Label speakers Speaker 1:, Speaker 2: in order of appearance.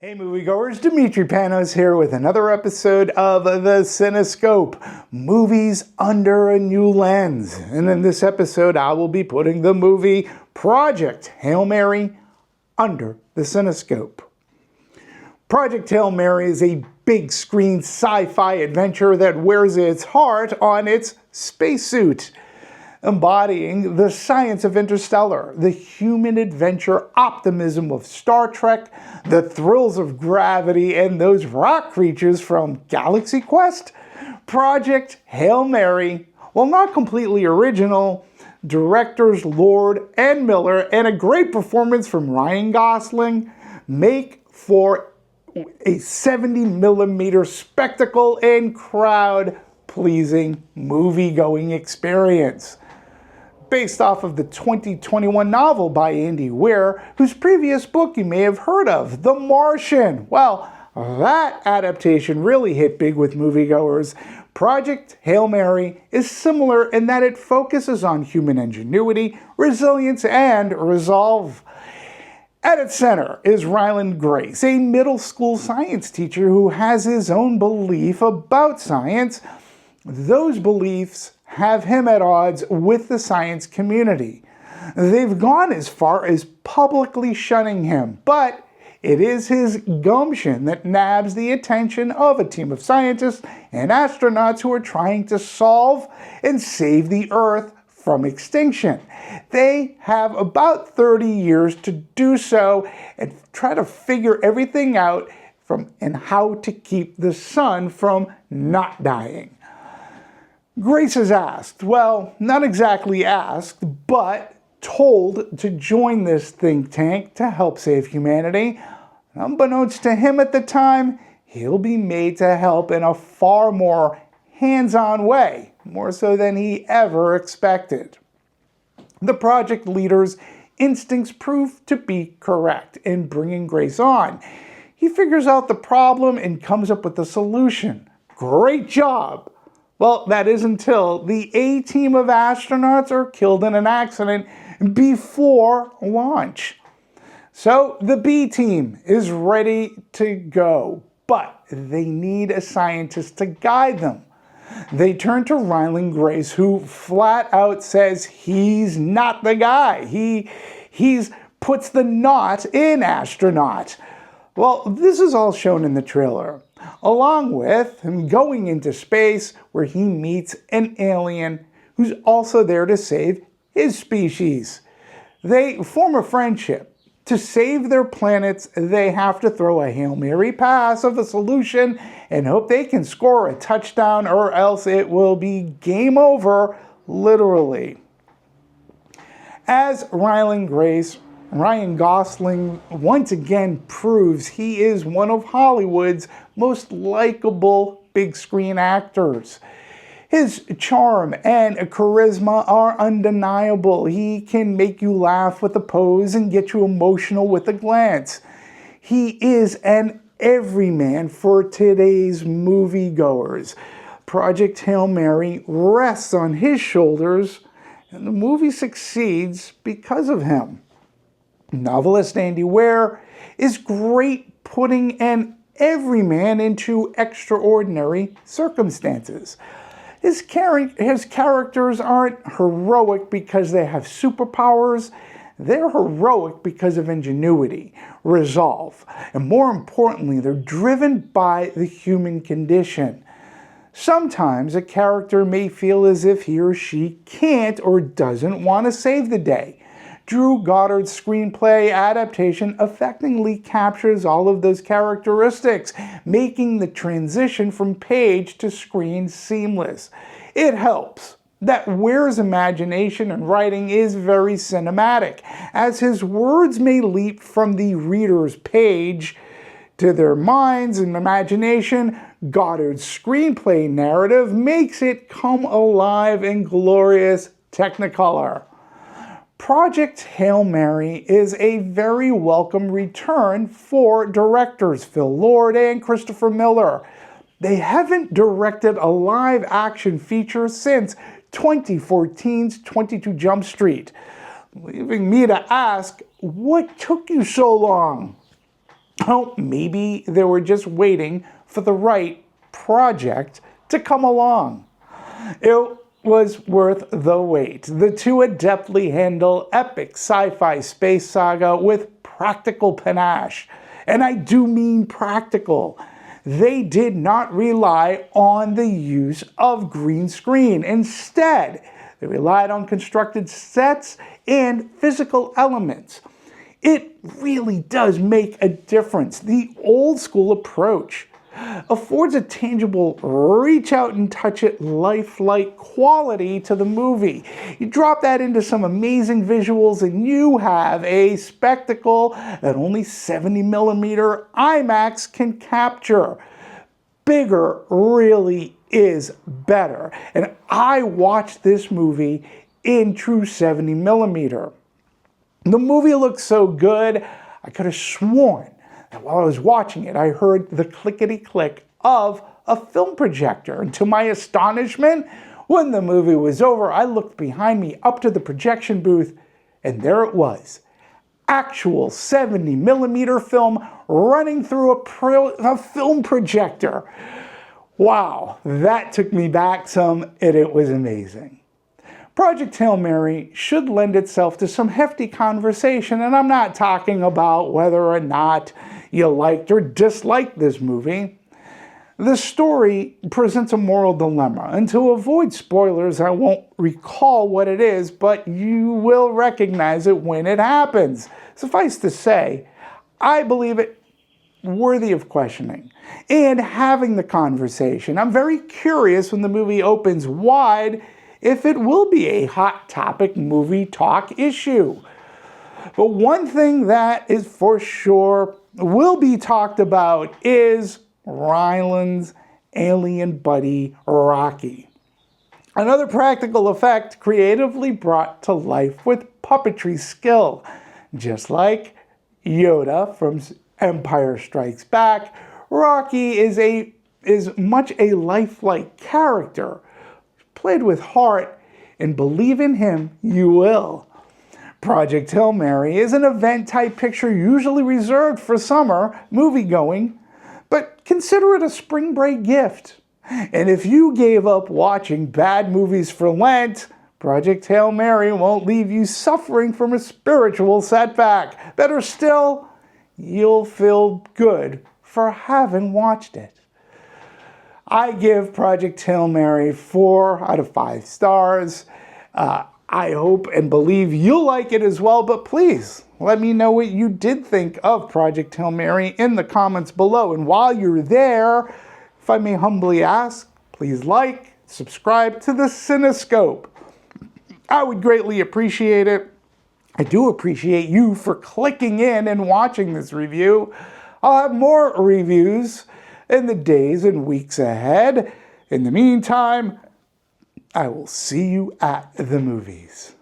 Speaker 1: Hey moviegoers, Dimitri Panos here with another episode of the CineScope, Movies Under a New Lens. And in this episode, I will be putting the movie Project Hail Mary under the CineScope. Project Hail Mary is a big screen sci-fi adventure that wears its heart on its spacesuit, embodying the science of Interstellar, the human adventure optimism of Star Trek, the thrills of gravity, and those rock creatures from Galaxy Quest. Project Hail Mary, while not completely original, directors Lord and Miller and a great performance from Ryan Gosling make for a 70mm spectacle and crowd-pleasing movie-going experience. Based off of the 2021 novel by Andy Weir, whose previous book you may have heard of, The Martian. Well, that adaptation really hit big with moviegoers. Project Hail Mary is similar in that it focuses on human ingenuity, resilience, and resolve. At its center is Ryland Grace, a middle school science teacher who has his own belief about science. Those beliefs have him at odds with the science community. They've gone as far as publicly shunning him, but it is his gumption that nabs the attention of a team of scientists and astronauts who are trying to solve and save the Earth from extinction. They have about 30 years to do so and try to figure everything out and how to keep the sun from not dying. Grace is asked, well, not exactly asked, but told to join this think tank to help save humanity. Unbeknownst to him at the time, he'll be made to help in a far more hands-on way, more so than he ever expected. The project leader's instincts prove to be correct in bringing Grace on. He figures out the problem and comes up with a solution. Great job! Well, that is until the A-team of astronauts are killed in an accident before launch. So the B-team is ready to go, but they need a scientist to guide them. They turn to Ryland Grace, who flat out says he's not the guy. He puts the not in astronaut. Well, this is all shown in the trailer, along with him going into space where he meets an alien who's also there to save his species. They form a friendship. To save their planets, they have to throw a Hail Mary pass of a solution and hope they can score a touchdown, or else it will be game over, literally. As Ryland Grace, Ryan Gosling once again proves he is one of Hollywood's most likable big screen actors. His charm and charisma are undeniable. He can make you laugh with a pose and get you emotional with a glance. He is an everyman for today's moviegoers. Project Hail Mary rests on his shoulders, and the movie succeeds because of him. Novelist Andy Weir is great putting an everyman into extraordinary circumstances. His characters aren't heroic because they have superpowers. They're heroic because of ingenuity, resolve, and more importantly, they're driven by the human condition. Sometimes a character may feel as if he or she can't or doesn't want to save the day. Drew Goddard's screenplay adaptation effectively captures all of those characteristics, making the transition from page to screen seamless. It helps that Weir's imagination and writing is very cinematic, as his words may leap from the reader's page to their minds and imagination. Goddard's screenplay narrative makes it come alive in glorious Technicolor. Project Hail Mary is a very welcome return for directors Phil Lord and Christopher Miller. They haven't directed a live-action feature since 2014's 22 Jump Street, leaving me to ask, what took you so long? Oh, maybe they were just waiting for the right project to come along. It was worth the wait. The two adeptly handle epic sci-fi space saga with practical panache. And I do mean practical. They did not rely on the use of green screen. Instead, they relied on constructed sets and physical elements. It really does make a difference. The old school approach affords a tangible reach out and touch it lifelike quality to the movie. You drop that into some amazing visuals and you have a spectacle that only 70mm IMAX can capture. Bigger really is better. And I watched this movie in true 70mm. The movie looked so good, I could have sworn that while I was watching it, I heard the clickety-click of a film projector. And to my astonishment, when the movie was over, I looked behind me up to the projection booth, and there it was. Actual 70mm film running through a film projector. Wow, that took me back some, and it was amazing. Project Hail Mary should lend itself to some hefty conversation, and I'm not talking about whether or not you liked or disliked this movie. The story presents a moral dilemma, and to avoid spoilers, I won't recall what it is, but you will recognize it when it happens. Suffice to say, I believe it worthy of questioning and having the conversation. I'm very curious when the movie opens wide if it will be a hot topic movie talk issue. But one thing that is for sure will be talked about is Ryland's alien buddy, Rocky. Another practical effect creatively brought to life with puppetry skill. Just like Yoda from Empire Strikes Back, Rocky is much a lifelike character. Played with heart, and believe in him you will. Project Hail Mary is an event-type picture usually reserved for summer moviegoing, but consider it a spring break gift. And if you gave up watching bad movies for Lent, Project Hail Mary won't leave you suffering from a spiritual setback. Better still, you'll feel good for having watched it. I give Project Hail Mary 4 out of 5 stars. I hope and believe you'll like it as well, but please let me know what you did think of Project Hail Mary in the comments below. And while you're there, if I may humbly ask, please like, subscribe to the CineScope. I would greatly appreciate it. I do appreciate you for clicking in and watching this review. I'll have more reviews in the days and weeks ahead. In the meantime, I will see you at the movies.